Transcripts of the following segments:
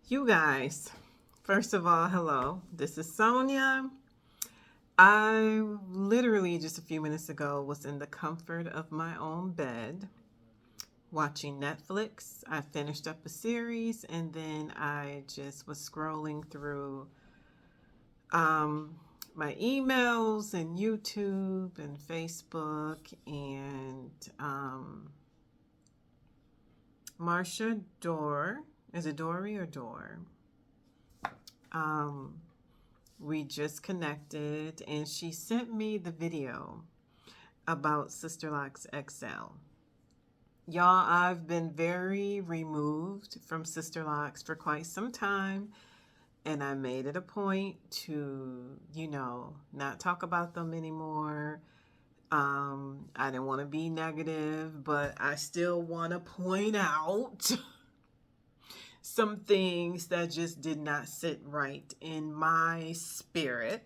You guys, first of all, hello. This is Sonia. I literally just a few minutes ago was in the comfort of my own bed watching Netflix. I finished up a series and then I just was scrolling through um, my emails and YouTube and Facebook and Marsha Dorr. Is it Dory or Dorr? Um, we just connected and she sent me the video about Sisterlocks XL. Y'all, I've been very removed from Sisterlocks for quite some time, and I made it a point to, not talk about them anymore. I didn't want to be negative, but I still want to point out some things that just did not sit right in my spirit.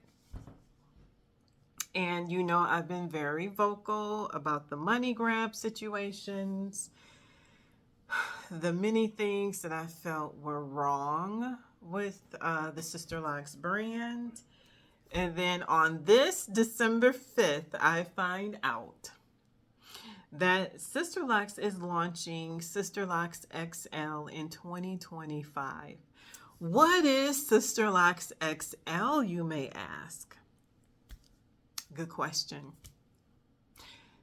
And I've been very vocal about the money grab situations, the many things that I felt were wrong with the Sisterlocks brand. And then on this December 5th, I find out that Sisterlocks is launching Sisterlocks XL in 2025. What is Sisterlocks XL, you may ask? Good question.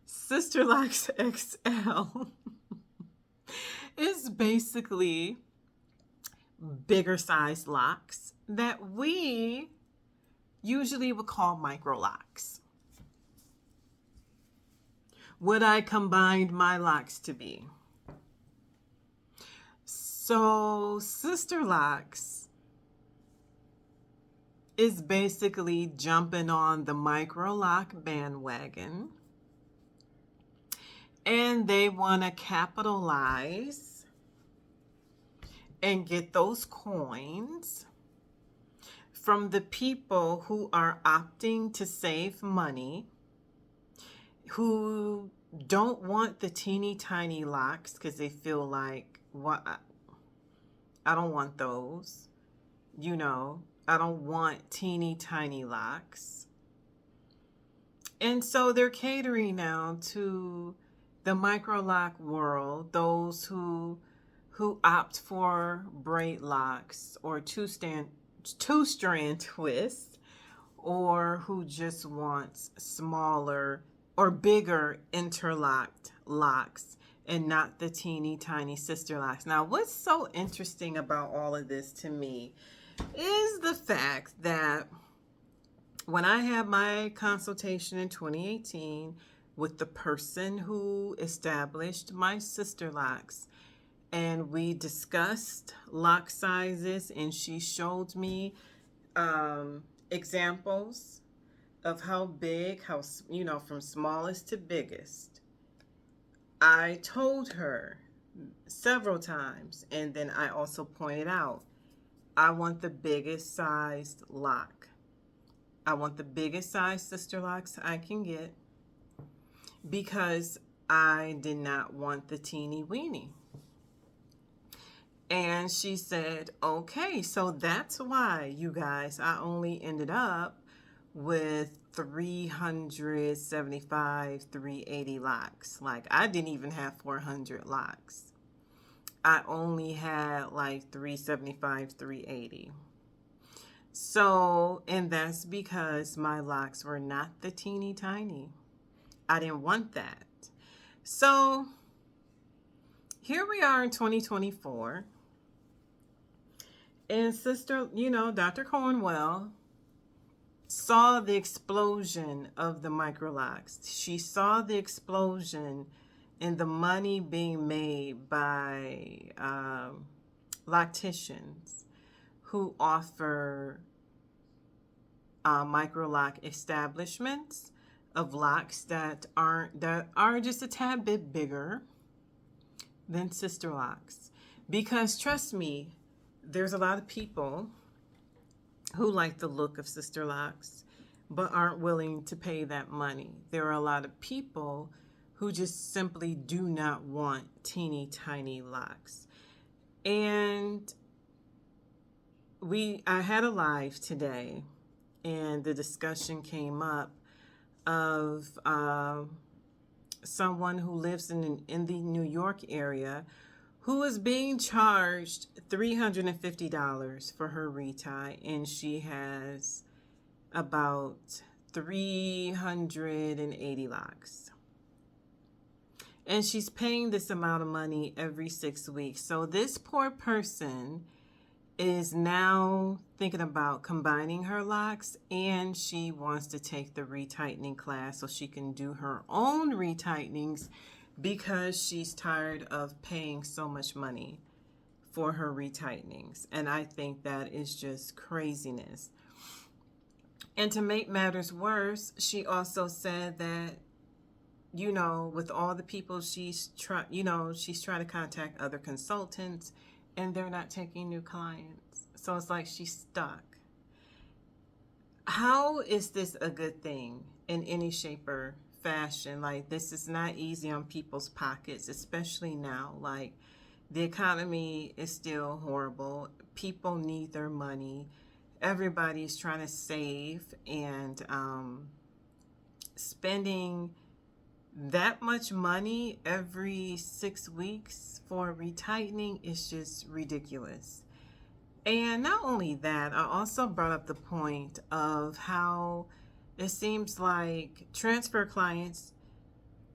Sisterlocks XL is basically bigger size locks that we usually would call microlocs. What I combined my locks to be. So Sisterlocks is basically jumping on the microlock bandwagon, and they want to capitalize and get those coins from the people who are opting to save money, who don't want the teeny tiny locks because they feel like, what? I don't want those. I don't want teeny tiny locks. And so they're catering now to the microlock world, those who opt for braid locks or two-strand twist, or who just wants smaller or bigger interlocked locks and not the teeny tiny Sisterlocks. Now, what's so interesting about all of this to me is the fact that when I had my consultation in 2018 with the person who established my Sisterlocks, and we discussed lock sizes, and she showed me examples of how big, from smallest to biggest. I told her several times, and then I also pointed out, I want the biggest sized lock. I want the biggest size Sisterlocks I can get because I did not want the teeny weeny. And she said, okay, so that's why, you guys, I only ended up with 375, 380 locks. Like, I didn't even have 400 locks. I only had like 375, 380. So, and that's because my locks were not the teeny tiny. I didn't want that. So, here we are in 2024. And Dr. Cornwell saw the explosion of the microlocs. She saw the explosion in the money being made by locticians who offer microlock establishments of locks that are just a tad bit bigger than Sisterlocks. Because trust me, there's a lot of people who like the look of Sisterlocks but aren't willing to pay that money. There are a lot of people who just simply do not want teeny tiny locks. And I had a live today, and the discussion came up of someone who lives in the New York area who is being charged $350 for her retie, and she has about 380 locks. And she's paying this amount of money every 6 weeks. So this poor person is now thinking about combining her locks, and she wants to take the retightening class so she can do her own retightenings because she's tired of paying so much money for her retightenings. And I think that is just craziness. And to make matters worse, she also said that, you know, with all the people she's trying to contact other consultants, and they're not taking new clients. So it's like she's stuck. How is this a good thing in any shape or fashion? Like, this is not easy on people's pockets, especially now. Like, the economy is still horrible. People need their money. Everybody's trying to save, and spending that much money every 6 weeks for retightening is just ridiculous. And not only that, I also brought up the point of how it seems like transfer clients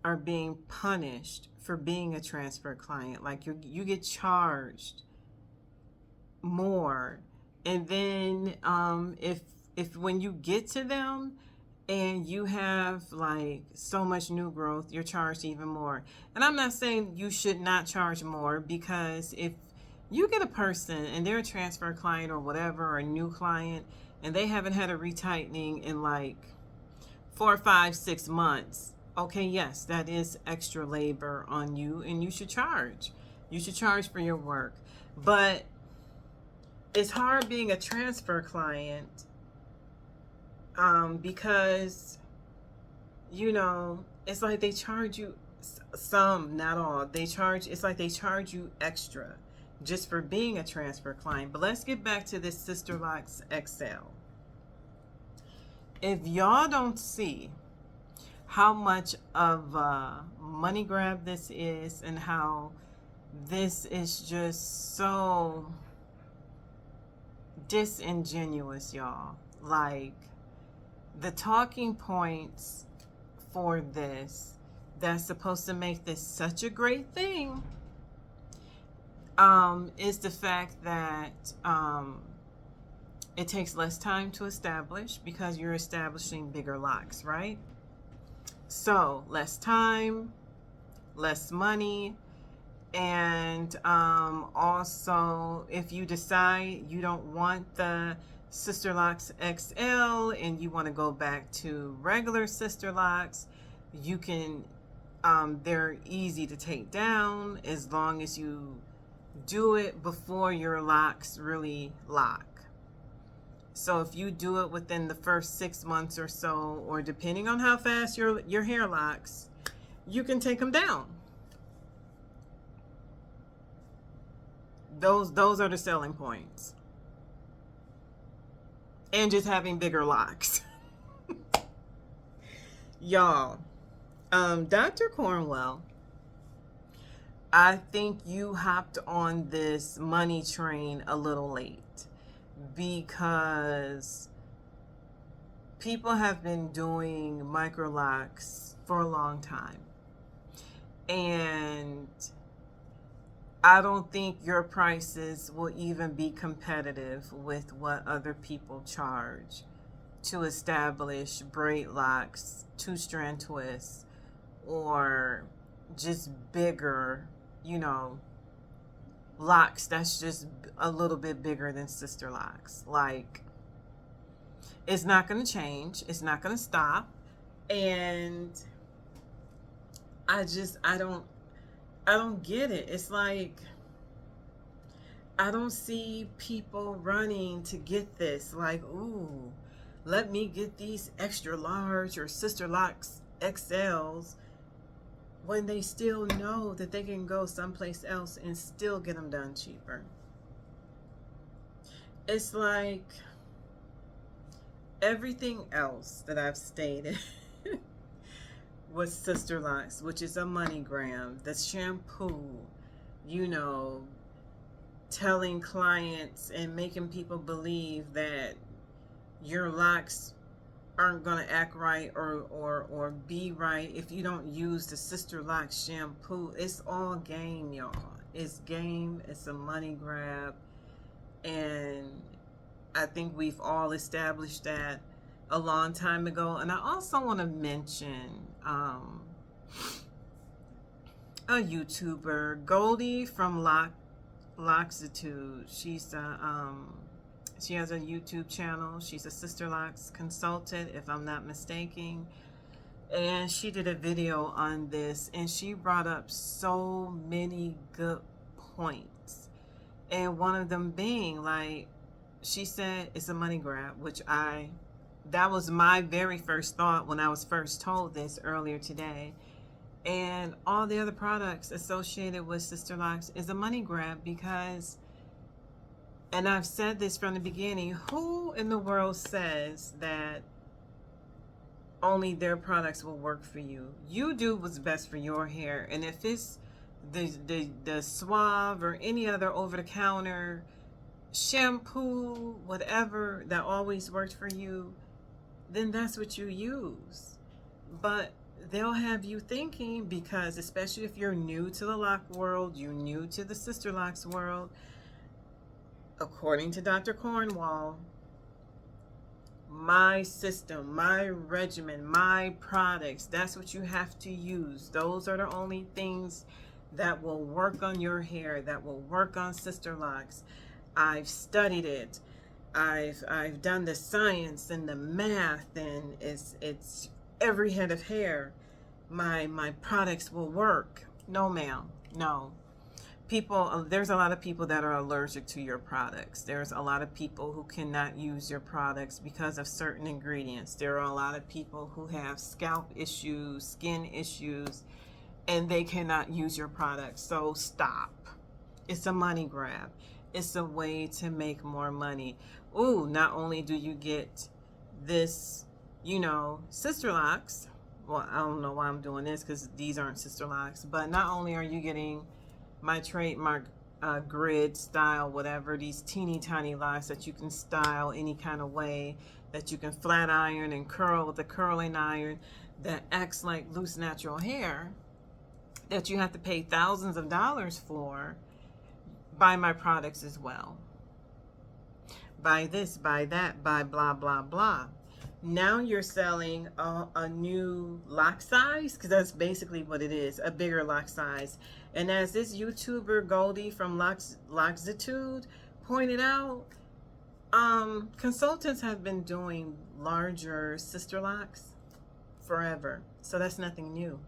are being punished for being a transfer client. Like, you get charged more, and then if when you get to them and you have like so much new growth, you're charged even more. And I'm not saying you should not charge more, because if you get a person and they're a transfer client or whatever, or a new client, and they haven't had a retightening in like 4, 5, 6 months, okay, yes, that is extra labor on you, and you should charge. You should charge for your work. But it's hard being a transfer client, because, you know, it's like they charge you some, not all. It's like they charge you extra just for being a transfer client. But let's get back to this Sisterlocks XL. If y'all don't see how much of a money grab this is, and how this is just so disingenuous, y'all. Like, the talking points for this that's supposed to make this such a great thing is the fact that it takes less time to establish, because you're establishing bigger locks, right? So less time, less money. And also, if you decide you don't want the Sisterlocks XL and you want to go back to regular Sisterlocks, you can, they're easy to take down as long as you do it before your locks really lock. So if you do it within the first 6 months or so, or depending on how fast your hair locks, you can take them down. Those are the selling points. And just having bigger locks. Y'all, Dr. Cornwell, I think you hopped on this money train a little late, because people have been doing microlocs for a long time. And I don't think your prices will even be competitive with what other people charge to establish braid locks, 2-strand twists, or just bigger, you know, locks that's just a little bit bigger than Sisterlocks. Like, it's not going to change. It's not going to stop. And I don't get it. It's like, I don't see people running to get this. Like, ooh, let me get these extra large or Sisterlocks XLs, when they still know that they can go someplace else and still get them done cheaper. It's like everything else that I've stated was Sisterlocks, which is a money grab. The shampoo, you know, telling clients and making people believe that your locks aren't going to act right or be right if you don't use the Sisterlocks shampoo. It's all game, y'all. It's game. It's a money grab. And I think we've all established that a long time ago. And I also want to mention a YouTuber, Goldie from Loxitude. She has a YouTube channel. She's a Sisterlocks consultant, if I'm not mistaken. And she did a video on this, and she brought up so many good points. And one of them being, like, she said it's a money grab, which that was my very first thought when I was first told this earlier today. And all the other products associated with Sisterlocks is a money grab because, and I've said this from the beginning, who in the world says that only their products will work for you? You do what's best for your hair. And if it's the Suave or any other over-the-counter shampoo, whatever, that always worked for you, then that's what you use. But they'll have you thinking, because especially if you're new to the lock world, you're new to the Sisterlocks world, according to Dr. Cornwall, my system, my regimen, my products, that's what you have to use. Those are the only things that will work on your hair, that will work on Sisterlocks. I've studied it. I've done the science and the math, and it's every head of hair. My products will work. No, ma'am. No. People, there's a lot of people that are allergic to your products. There's a lot of people who cannot use your products because of certain ingredients. There are a lot of people who have scalp issues, skin issues, and they cannot use your products. So stop. It's a money grab. It's a way to make more money. Ooh, not only do you get this, Sisterlocks. Well, I don't know why I'm doing this because these aren't Sisterlocks, but not only are you getting my trademark grid style, whatever, these teeny tiny locks that you can style any kind of way, that you can flat iron and curl with a curling iron that acts like loose natural hair, that you have to pay thousands of dollars for. Buy my products as well. Buy this, buy that, buy blah, blah, blah. Now you're selling a new lock size, because that's basically what it is, a bigger lock size. And as this YouTuber Goldie from Loxitude pointed out, consultants have been doing larger Sisterlocks forever. So that's nothing new.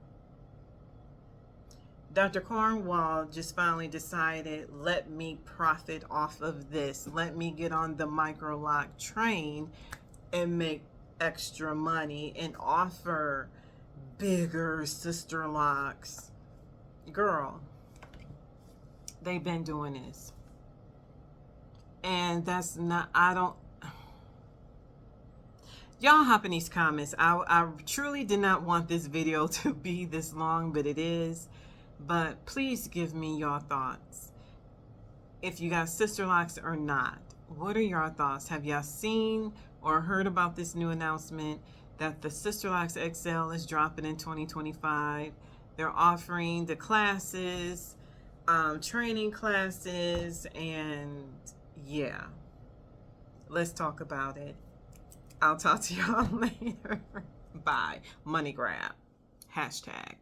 Dr. Cornwall just finally decided, let me profit off of this. Let me get on the microloc train and make extra money and offer bigger Sisterlocks. Girl, they've been doing this. And that's not, y'all hop in these comments. I truly did not want this video to be this long, but it is. But please give me your thoughts. If you got Sisterlocks or not, what are your thoughts? Have y'all seen or heard about this new announcement that the Sisterlocks XL is dropping in 2025? They're offering the classes, training classes, and yeah, let's talk about it. I'll talk to y'all later. Bye. Money grab. Hashtag.